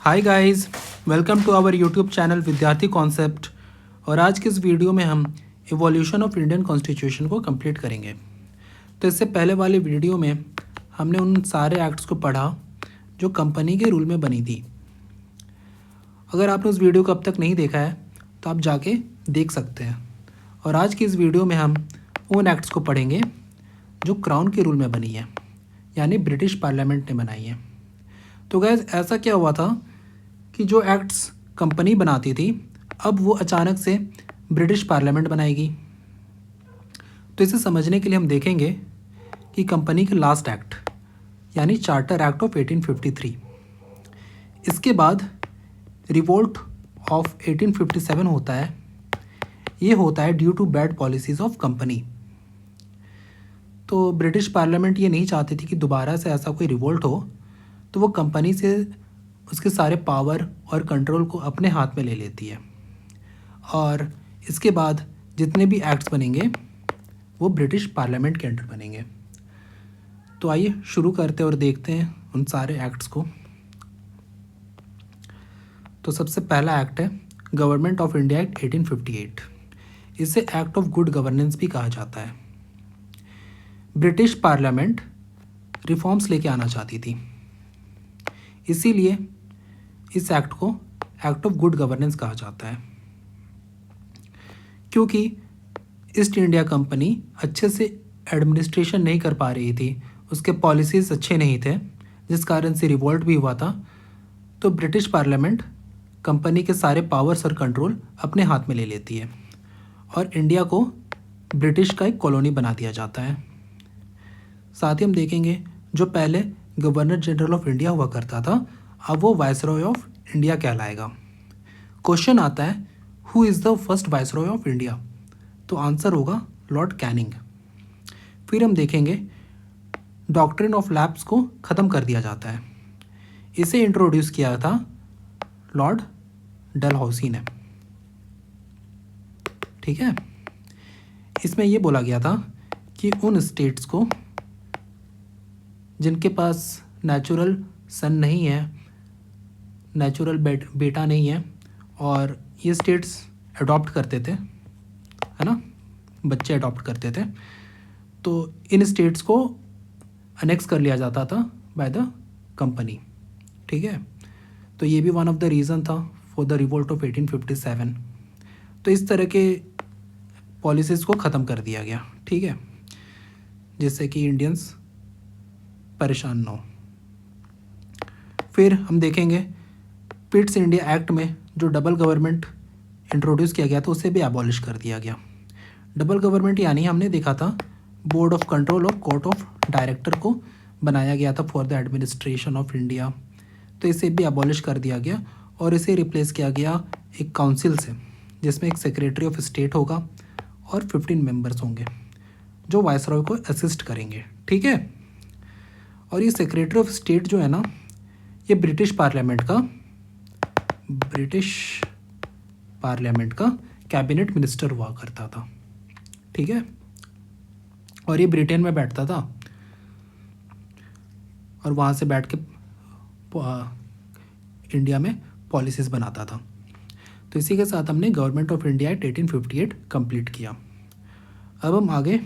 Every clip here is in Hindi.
Hi guys, welcome to our YouTube channel Vidyarthi concept. और आज के इस वीडियो में हम इवोल्यूशन ऑफ इंडियन कॉन्स्टिट्यूशन को कंप्लीट करेंगे। तो इससे पहले वाले वीडियो में हमने उन सारे एक्ट्स को पढ़ा जो कंपनी के रूल में बनी थी। अगर आपने उस वीडियो को अब तक नहीं देखा है तो आप जाके देख सकते हैं। और आज की इस वीडियो में हम उन एक्ट्स को पढ़ेंगे जो क्राउन के रूल में बनी है, यानी ब्रिटिश पार्लियामेंट ने बनाई है। तो गैस ऐसा क्या हुआ था कि जो एक्ट्स कंपनी बनाती थी अब वो अचानक से ब्रिटिश पार्लियामेंट बनाएगी। तो इसे समझने के लिए हम देखेंगे कि कंपनी के लास्ट एक्ट यानी चार्टर एक्ट ऑफ 1853, इसके बाद रिवोल्ट ऑफ 1857 होता है। ये होता है due to bad policies of company. तो ब्रिटिश पार्लियामेंट ये नहीं चाहती थी कि दोबारा से ऐसा कोई रिवोल्ट हो, तो वो कंपनी से उसके सारे पावर और कंट्रोल को अपने हाथ में ले लेती है। और इसके बाद जितने भी एक्ट्स बनेंगे वो ब्रिटिश पार्लियामेंट के अंडर बनेंगे। तो आइए शुरू करते हैं और देखते हैं उन सारे एक्ट्स को। तो सबसे पहला एक्ट है गवर्नमेंट ऑफ इंडिया एक्ट 1858। इसे एक्ट ऑफ गुड गवर्नेंस भी कहा जाता है। ब्रिटिश पार्लियामेंट रिफॉर्म्स लेके आना चाहती थी, इसीलिए इस एक्ट को एक्ट ऑफ गुड गवर्नेंस कहा जाता है। क्योंकि ईस्ट इंडिया कंपनी अच्छे से एडमिनिस्ट्रेशन नहीं कर पा रही थी, उसके पॉलिसीज़ अच्छे नहीं थे, जिस कारण से रिवोल्ट भी हुआ था। तो ब्रिटिश पार्लियामेंट कंपनी के सारे पावर्स और कंट्रोल अपने हाथ में ले लेती है और इंडिया को ब्रिटिश का एक कॉलोनी बना दिया जाता है। साथ ही हम देखेंगे जो पहले गवर्नर जनरल ऑफ इंडिया हुआ करता था अब वो वाइसरॉय ऑफ इंडिया कहलाएगा। क्वेश्चन आता है who is the first viceroy of India, तो आंसर होगा लॉर्ड कैनिंग। फिर हम देखेंगे डॉक्ट्रिन ऑफ लैप्स को ख़त्म कर दिया जाता है। इसे इंट्रोड्यूस किया था लॉर्ड डलहौसी ने। ठीक है, इसमें ये बोला गया था कि उन स्टेट्स को जिनके पास नेचुरल सन नहीं है, नेचुरल बेटा नहीं है, और ये स्टेट्स अडॉप्ट करते थे, है ना, बच्चे अडॉप्ट करते थे, तो इन स्टेट्स को अनेक्स कर लिया जाता था बाय द कंपनी। ठीक है, तो ये भी वन ऑफ द रीज़न था फॉर द रिवोल्ट ऑफ 1857। तो इस तरह के पॉलिसीज़ को ख़त्म कर दिया गया। ठीक है, जिससे कि इंडियंस परेशान ना हो। फिर हम देखेंगे पिट्स इंडिया एक्ट में जो डबल गवर्नमेंट इंट्रोड्यूस किया गया था उसे भी एबॉलिश कर दिया गया। डबल गवर्नमेंट यानी हमने देखा था बोर्ड ऑफ कंट्रोल और कोर्ट ऑफ डायरेक्टर को बनाया गया था for the administration of India, तो इसे भी एबॉलिश कर दिया गया और इसे रिप्लेस किया गया एक काउंसिल से, जिसमें एक सेक्रेटरी ऑफ स्टेट होगा और 15 मेंबर्स होंगे जो वाइसरॉय को असिस्ट करेंगे। ठीक है, और ये सेक्रेटरी ऑफ स्टेट जो है ना, ये ब्रिटिश पार्लियामेंट का कैबिनेट मिनिस्टर हुआ करता था। ठीक है, और ये ब्रिटेन में बैठता था और वहाँ से बैठ के इंडिया में पॉलिसीज़ बनाता था। तो इसी के साथ हमने government of India act 1858 complete किया। अब हम आगे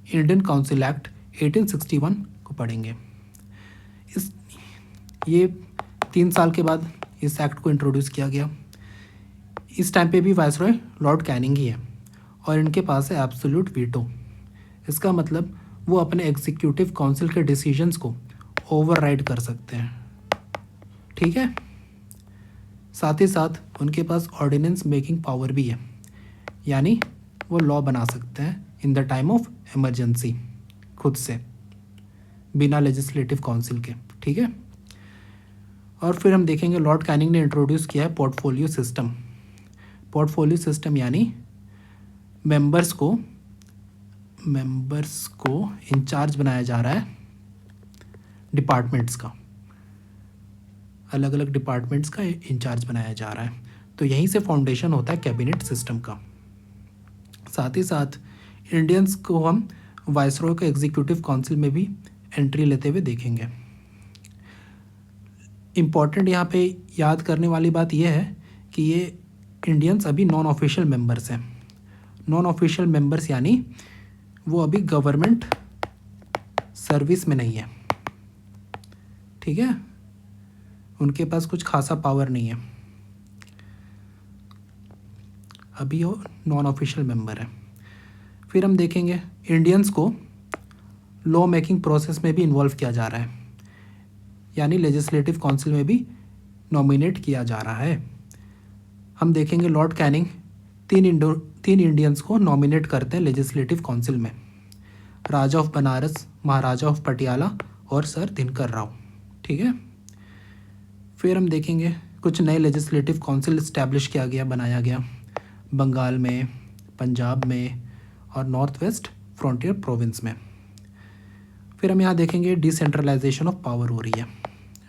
इंडियन काउंसिल एक्ट 1861 को पढ़ेंगे। ये 3 साल के बाद इस एक्ट को इंट्रोड्यूस किया गया। इस टाइम पे भी वाइसरॉय लॉर्ड कैनिंग ही है और इनके पास है एब्सोल्यूट वीटो। इसका मतलब वो अपने एग्जीक्यूटिव काउंसिल के डिसीजंस को ओवरराइड कर सकते हैं। ठीक है, साथ ही साथ उनके पास ऑर्डिनेंस मेकिंग पावर भी है, यानी वो लॉ बना सकते हैं in the time of emergency खुद से, बिना लेजिस्लेटिव काउंसिल के। ठीक है, और फिर हम देखेंगे लॉर्ड कैनिंग ने इंट्रोड्यूस किया है पोर्टफोलियो सिस्टम। पोर्टफोलियो सिस्टम यानी मेंबर्स को इंचार्ज बनाया जा रहा है डिपार्टमेंट्स का, अलग अलग डिपार्टमेंट्स का इंचार्ज बनाया जा रहा है। तो यहीं से फाउंडेशन होता है कैबिनेट सिस्टम का। साथ ही साथ इंडियंस को हम वाइसरॉय के एग्जीक्यूटिव काउंसिल में भी एंट्री लेते हुए देखेंगे। इम्पॉर्टेंट यहाँ पे याद करने वाली बात यह है कि ये इंडियंस अभी नॉन ऑफिशियल मेंबर्स हैं। नॉन ऑफिशियल मेंबर्स यानी वो अभी गवर्नमेंट सर्विस में नहीं है, ठीक है, उनके पास कुछ खासा पावर नहीं है, अभी वो नॉन ऑफिशियल मेंबर है। फिर हम देखेंगे इंडियंस को लॉ मेकिंग प्रोसेस में भी इन्वॉल्व किया जा रहा है, यानी लेजिस्लेटिव काउंसिल में भी नॉमिनेट किया जा रहा है। हम देखेंगे लॉर्ड कैनिंग तीन इंडियंस को नॉमिनेट करते हैं लेजिस्लेटिव काउंसिल में, राजा ऑफ बनारस, महाराजा ऑफ पटियाला और सर दिनकर राव, ठीक है। फिर हम देखेंगे कुछ नए लेजिस्लेटिव काउंसिल इस्टेब्लिश किया गया, बनाया गया बंगाल में, पंजाब में और नॉर्थ वेस्ट फ्रंटियर प्रोविंस में। फिर हम यहाँ देखेंगे डिसेंट्रलाइजेशन ऑफ पावर हो रही है,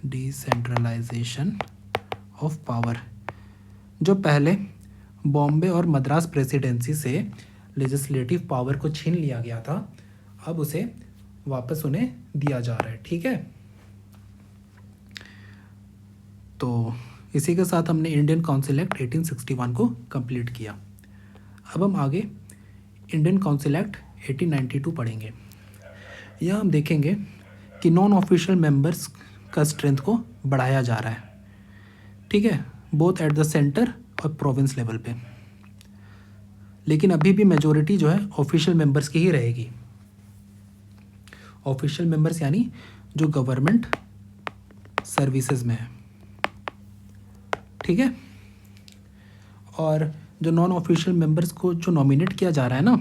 डिसेंट्रलाइजेशन ऑफ पावर। जो पहले बॉम्बे और मद्रास प्रेसिडेंसी से लेजिस्लेटिव पावर को छीन लिया गया था, अब उसे वापस उन्हें दिया जा रहा है, ठीक है। तो इसी के साथ हमने इंडियन काउंसिल एक्ट 1861 को कंप्लीट किया। अब हम आगे इंडियन काउंसिल एक्ट 1892 पढ़ेंगे। यह हम देखेंगे कि नॉन ऑफिशियल मेंबर्स का स्ट्रेंथ को बढ़ाया जा रहा है, ठीक है, बोथ एट द सेंटर और प्रोविंस लेवल पे। लेकिन अभी भी मेजॉरिटी जो है ऑफिशियल मेंबर्स की ही रहेगी। ऑफिशियल मेंबर्स यानी जो गवर्नमेंट सर्विसेज में है, ठीक है। और जो नॉन ऑफिशियल मेंबर्स को जो नॉमिनेट किया जा रहा है ना,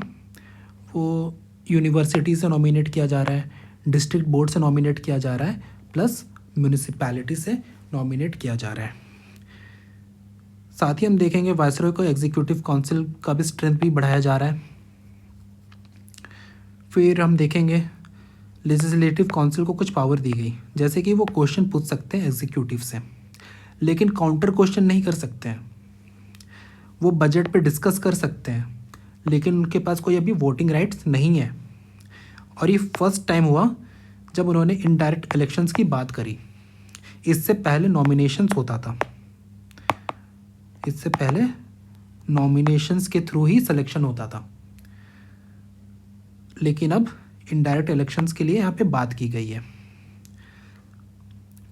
वो यूनिवर्सिटी से नॉमिनेट किया जा रहा है, डिस्ट्रिक्ट बोर्ड से नॉमिनेट किया जा रहा है, प्लस म्यूनिसिपैलिटी से नॉमिनेट किया जा रहा है। साथ ही हम देखेंगे वायसरॉय को एग्जीक्यूटिव काउंसिल का भी स्ट्रेंथ भी बढ़ाया जा रहा है। फिर हम देखेंगे लेजिस्लेटिव काउंसिल को कुछ पावर दी गई, जैसे कि वो क्वेश्चन पूछ सकते हैं एग्जीक्यूटिव से, लेकिन काउंटर क्वेश्चन नहीं कर सकते हैं। वो बजट पे डिस्कस कर सकते हैं, लेकिन उनके पास कोई अभी वोटिंग राइट्स नहीं है। और ये फर्स्ट टाइम हुआ जब उन्होंने इनडायरेक्ट इलेक्शंस की बात करी। इससे पहले नॉमिनेशंस होता था, इससे पहले नॉमिनेशंस के थ्रू ही सिलेक्शन होता था, लेकिन अब इनडायरेक्ट इलेक्शंस के लिए यहाँ पे बात की गई है,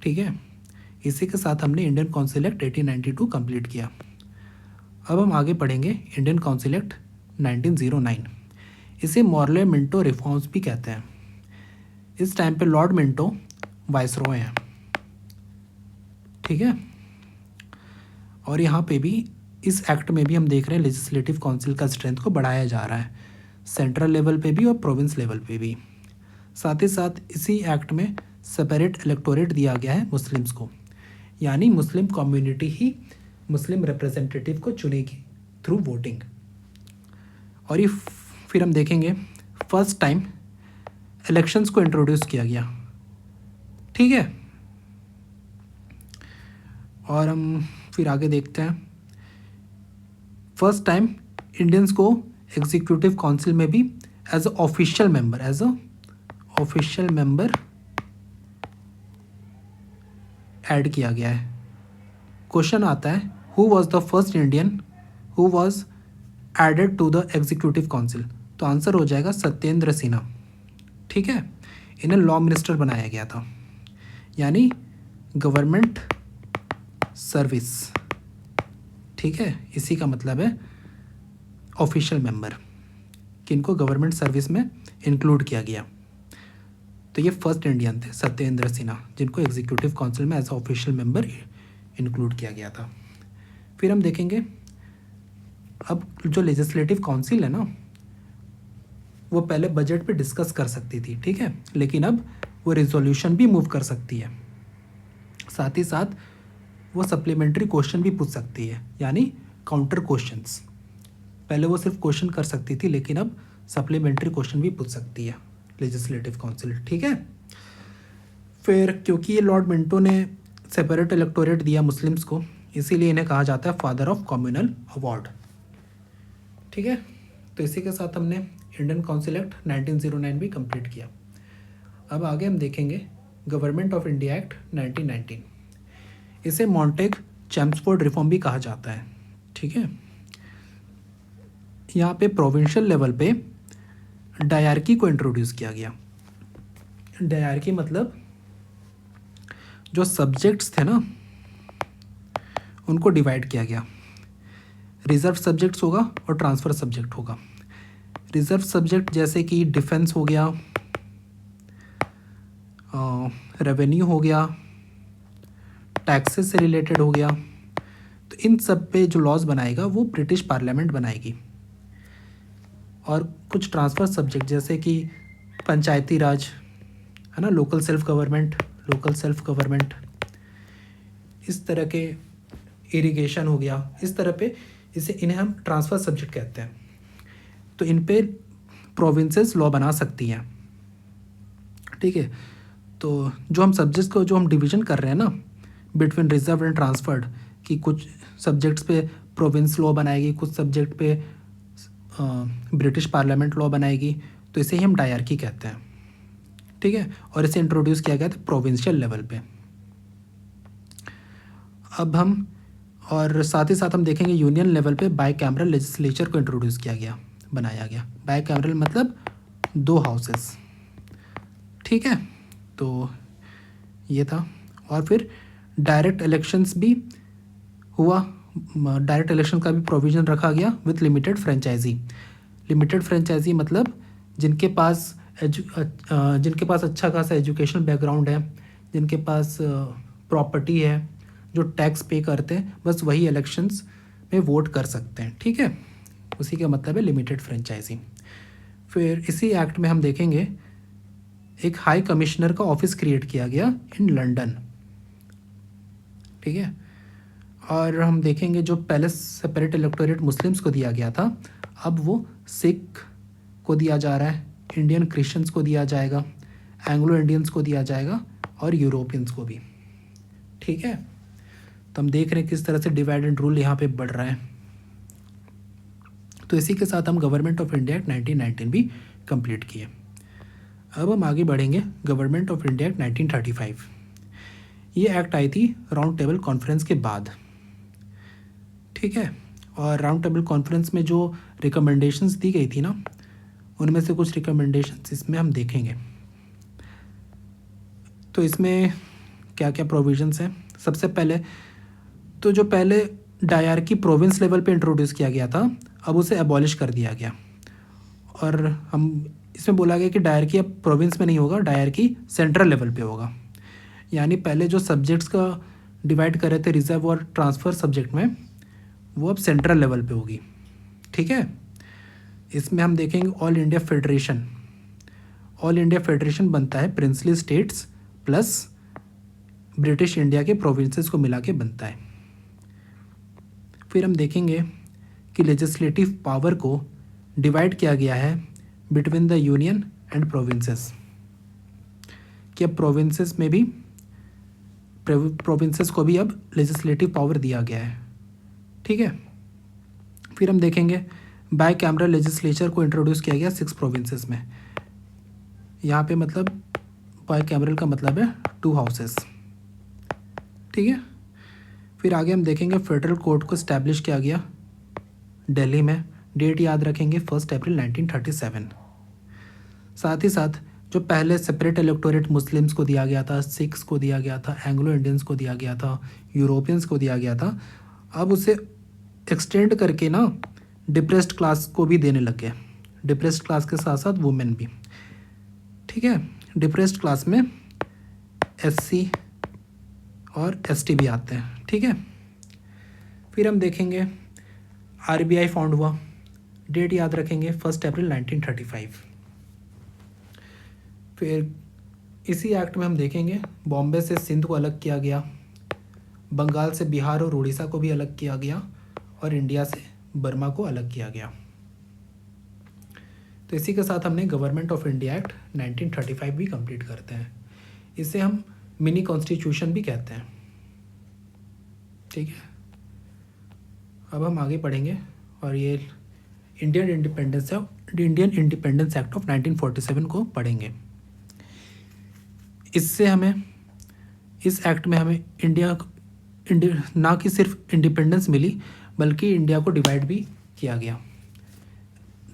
ठीक है। इसी के साथ हमने इंडियन काउंसिल एक्ट 1892 कंप्लीट किया। अब हम आगे पढ़ेंगे इंडियन काउंसिल एक्ट 1909। इसे मॉर्ले मिंटो रिफॉर्म्स भी कहते हैं। इस टाइम पे लॉर्ड मिंटो वाइसरॉय हैं, ठीक है। और यहाँ पे भी इस एक्ट में भी हम देख रहे हैं लेजिस्लेटिव काउंसिल का स्ट्रेंथ को बढ़ाया जा रहा है, सेंट्रल लेवल पे भी और प्रोविंस लेवल पे भी। साथ ही साथ इसी एक्ट में सेपरेट इलेक्टोरेट दिया गया है मुस्लिम्स को, यानी मुस्लिम कम्युनिटी ही मुस्लिम रिप्रेजेंटेटिव को चुनेगी थ्रू वोटिंग। और ये फिर हम देखेंगे फर्स्ट टाइम इलेक्शंस को इंट्रोड्यूस किया गया, ठीक है। और हम फिर आगे देखते हैं फर्स्ट टाइम इंडियंस को एग्जीक्यूटिव काउंसिल में भी as a official member add किया गया है। क्वेश्चन आता है who was the first Indian who was added to the executive council, तो आंसर हो जाएगा सत्येंद्र सिन्हा, ठीक है। इन्हें लॉ मिनिस्टर बनाया गया था, यानी गवर्नमेंट सर्विस, ठीक है। इसी का मतलब है ऑफिशियल मेंबर, किनको गवर्नमेंट सर्विस में इंक्लूड किया गया। तो ये फर्स्ट इंडियन थे सत्येंद्र सिन्हा, जिनको एग्जीक्यूटिव काउंसिल में as a official member include किया गया था। फिर हम देखेंगे अब जो लेजिस्लेटिव काउंसिल है ना, वो पहले बजट पे डिस्कस कर सकती थी, ठीक है, लेकिन अब वो रिजोल्यूशन भी मूव कर सकती है। साथ ही साथ वो सप्लीमेंट्री क्वेश्चन भी पूछ सकती है, यानी काउंटर क्वेश्चंस। पहले वो सिर्फ क्वेश्चन कर सकती थी, लेकिन अब सप्लीमेंट्री क्वेश्चन भी पूछ सकती है लेजिस्लेटिव काउंसिल, ठीक है। फिर क्योंकि ये लॉर्ड मिंटो ने सेपरेट इलेक्टोरेट दिया मुस्लिम्स को, इसीलिए इन्हें कहा जाता है फादर ऑफ कम्युनल अवार्ड, ठीक है। तो इसी के साथ हमने इंडियन काउंसिल एक्ट 1909 भी कंप्लीट किया। अब आगे हम देखेंगे गवर्नमेंट ऑफ इंडिया एक्ट 1919। इसे मॉन्टेग चेम्सफोर्ड रिफॉर्म भी कहा जाता है। ठीक है, यहाँ पे प्रोविंशियल लेवल पे डायरकी को इंट्रोड्यूस किया गया। डायरकी मतलब जो सब्जेक्ट्स थे ना उनको डिवाइड किया गया। रिजर्व सब्जेक्ट्स होगा और ट्रांसफ़र सब्जेक्ट होगा। रिजर्व सब्जेक्ट जैसे कि डिफेंस हो गया, रेवेन्यू हो गया, टैक्सेस से रिलेटेड हो गया, तो इन सब पे जो लॉज बनाएगा वो ब्रिटिश पार्लियामेंट बनाएगी। और कुछ ट्रांसफ़र सब्जेक्ट जैसे कि पंचायती राज है ना, लोकल सेल्फ गवर्नमेंट, इस तरह के इरिगेशन हो गया, इस तरह पे इन्हें हम ट्रांसफ़र सब्जेक्ट कहते हैं। तो इन पे प्रोविंसेस लॉ बना सकती हैं। ठीक है, तो जो हम सब्जेक्ट्स को जो हम डिवीज़न कर रहे हैं ना बिटवीन रिजर्व एंड ट्रांसफर्ड, कि कुछ सब्जेक्ट्स पे प्रोविंस लॉ बनाएगी, कुछ सब्जेक्ट पे ब्रिटिश पार्लियामेंट लॉ बनाएगी, तो इसे ही हम डायरकी कहते हैं। ठीक है, और इसे इंट्रोड्यूस किया गया था प्रोविंशियल लेवल पे। अब हम और साथ ही साथ हम देखेंगे यूनियन लेवल पे बाई कैमरल लेजिस्लेचर को इंट्रोड्यूस किया गया, बनाया गया। बाई कैमरल मतलब 2 हाउसेस। ठीक है, तो ये था। और फिर डायरेक्ट इलेक्शंस भी हुआ, डायरेक्ट इलेक्शन का भी प्रोविज़न रखा गया with limited franchise. Limited franchise मतलब जिनके पास अच्छा खासा एजुकेशनल बैकग्राउंड है, जिनके पास प्रॉपर्टी है, जो टैक्स पे करते हैं, बस वही इलेक्शंस में वोट कर सकते हैं। ठीक है, उसी का मतलब है लिमिटेड फ्रेंचाइजी। फिर इसी एक्ट में हम देखेंगे एक हाई कमिश्नर का ऑफिस क्रिएट किया गया इन लंदन। ठीक है, और हम देखेंगे जो पहले सेपरेट इलेक्टोरेट मुस्लिम्स को दिया गया था, अब वो सिख को दिया जा रहा है, इंडियन क्रिश्चियंस को दिया जाएगा, एंग्लो इंडियंस को दिया जाएगा और यूरोपियंस को भी। ठीक है, तो हम देख रहे हैं किस तरह से डिवाइड एंड रूल यहाँ पे बढ़ रहा है। तो इसी के साथ हम गवर्नमेंट ऑफ इंडिया एक्ट 1919 भी कंप्लीट किए। अब हम आगे बढ़ेंगे गवर्नमेंट ऑफ इंडिया एक्ट 1935। ये एक्ट आई थी राउंड टेबल कॉन्फ्रेंस के बाद। ठीक है, और राउंड टेबल कॉन्फ्रेंस में जो रिकमेंडेशंस दी गई थी ना, उनमें से कुछ रिकमेंडेशंस इसमें हम देखेंगे। तो इसमें क्या क्या प्रोविजंस हैं। सबसे पहले तो जो पहले डायरकी प्रोविंस लेवल पे इंट्रोड्यूस किया गया था, अब उसे एबॉलिश कर दिया गया। और हम इसमें बोला गया कि डायरकी अब प्रोविंस में नहीं होगा, डायरकी सेंट्रल लेवल पे होगा। यानी पहले जो सब्जेक्ट्स का डिवाइड कर रहे थे रिजर्व और ट्रांसफ़र सब्जेक्ट में, वो अब सेंट्रल लेवल पे होगी। ठीक है, इसमें हम देखेंगे all India federation. All India federation बनता है princely states plus British India के प्रोविंसेस को मिला के बनता है। फिर हम देखेंगे कि लेजिस्लेटिव पावर को डिवाइड किया गया है between the union and provinces, कि अब प्रोविंसेस में भी प्रोविंसेस को भी अब लेजिस्लेटिव पावर दिया गया है। ठीक है, फिर हम देखेंगे बाई कैमरल लेजिस्लेचर को इंट्रोड्यूस किया गया 6 प्रोविंसेस में। यहाँ पे मतलब बाई कैमरल का मतलब है 2 हाउसेस। ठीक है, फिर आगे हम देखेंगे फेडरल कोर्ट को इस्टेब्लिश किया गया दिल्ली में। डेट याद रखेंगे 1 अप्रैल 1937। साथ ही साथ जो पहले सेपरेट इलेक्टोरेट मुस्लिम्स को दिया गया था, सिख्स को दिया गया था, एंग्लो इंडियंस को दिया गया था, यूरोपियंस को दिया गया था, अब उसे एक्सटेंड करके ना डिप्रेस्ड क्लास को भी देने लग गए। डिप्रेस्ड क्लास के साथ साथ वुमेन भी। ठीक है, डिप्रेस्ड क्लास में एससी और एसटी भी आते हैं। ठीक है, फिर हम देखेंगे आरबीआई फाउंड हुआ। डेट याद रखेंगे 1 अप्रैल 1935। फिर इसी एक्ट में हम देखेंगे बॉम्बे से सिंध को अलग किया गया, बंगाल से बिहार और उड़ीसा को भी अलग किया गया, और इंडिया से बर्मा को अलग किया गया। तो इसी के साथ हमने गवर्नमेंट ऑफ इंडिया एक्ट 1935 भी कंप्लीट करते हैं। इसे हम मिनी कॉन्स्टिट्यूशन भी कहते हैं। ठीक है, अब हम आगे पढ़ेंगे और ये इंडियन इंडिपेंडेंस एक्ट ऑफ 1947 को पढ़ेंगे। इससे हमें, इस एक्ट में हमें इंडिया ना कि सिर्फ इंडिपेंडेंस मिली बल्कि इंडिया को डिवाइड भी किया गया।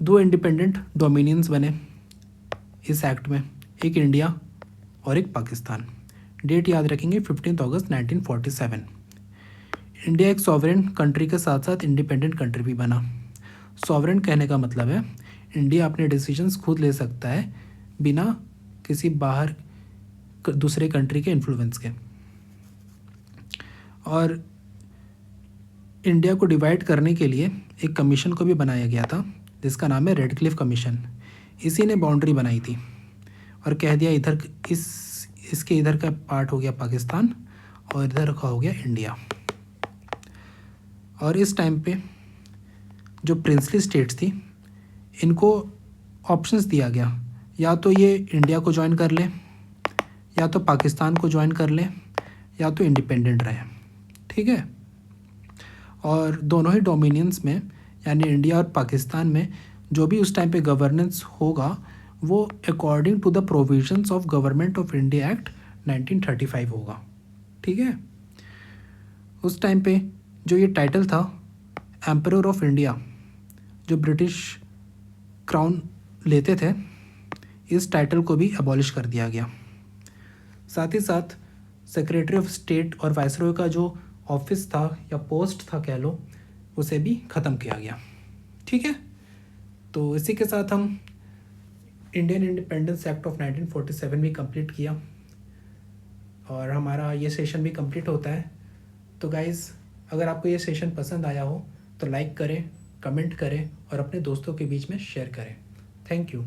2 इंडिपेंडेंट डोमिनियंस बने इस एक्ट में, एक इंडिया और एक पाकिस्तान। डेट याद रखेंगे 15 अगस्त 1947। इंडिया एक सॉवरेन कंट्री के साथ साथ इंडिपेंडेंट कंट्री भी बना। सॉवरेन कहने का मतलब है इंडिया अपने डिसीजंस खुद ले सकता है बिना किसी बाहर दूसरे कंट्री के इन्फ्लुएंस के। और इंडिया को डिवाइड करने के लिए एक कमीशन को भी बनाया गया था जिसका नाम है रेडक्लिफ कमीशन। इसी ने बाउंड्री बनाई थी और कह दिया इधर इसके इधर का पार्ट हो गया पाकिस्तान और इधर का हो गया इंडिया। और इस टाइम पे जो प्रिंसली स्टेट्स थी इनको ऑप्शंस दिया गया, या तो ये इंडिया को ज्वाइन कर लें, या तो पाकिस्तान को ज्वाइन कर लें, या तो इंडिपेंडेंट रहें। ठीक है। और दोनों ही डोमिनियंस में यानी इंडिया और पाकिस्तान में जो भी उस टाइम पे गवर्नेंस होगा वो according to the provisions of government of India act 1935 होगा। ठीक है। उस टाइम पे जो ये टाइटल था एम्परर ऑफ इंडिया, जो ब्रिटिश क्राउन लेते थे, इस टाइटल को भी अबॉलिश कर दिया गया। साथ ही साथ सेक्रेटरी ऑफ स्टेट और वाइसरॉय का जो ऑफिस था या पोस्ट था कह लो, उसे भी ख़त्म किया गया। ठीक है। तो इसी के साथ हम इंडियन इंडिपेंडेंस एक्ट ऑफ 1947 भी कंप्लीट किया और हमारा ये सेशन भी कंप्लीट होता है। तो गाइज़, अगर आपको ये सेशन पसंद आया हो तो लाइक करें, कमेंट करें और अपने दोस्तों के बीच में शेयर करें। Thank you.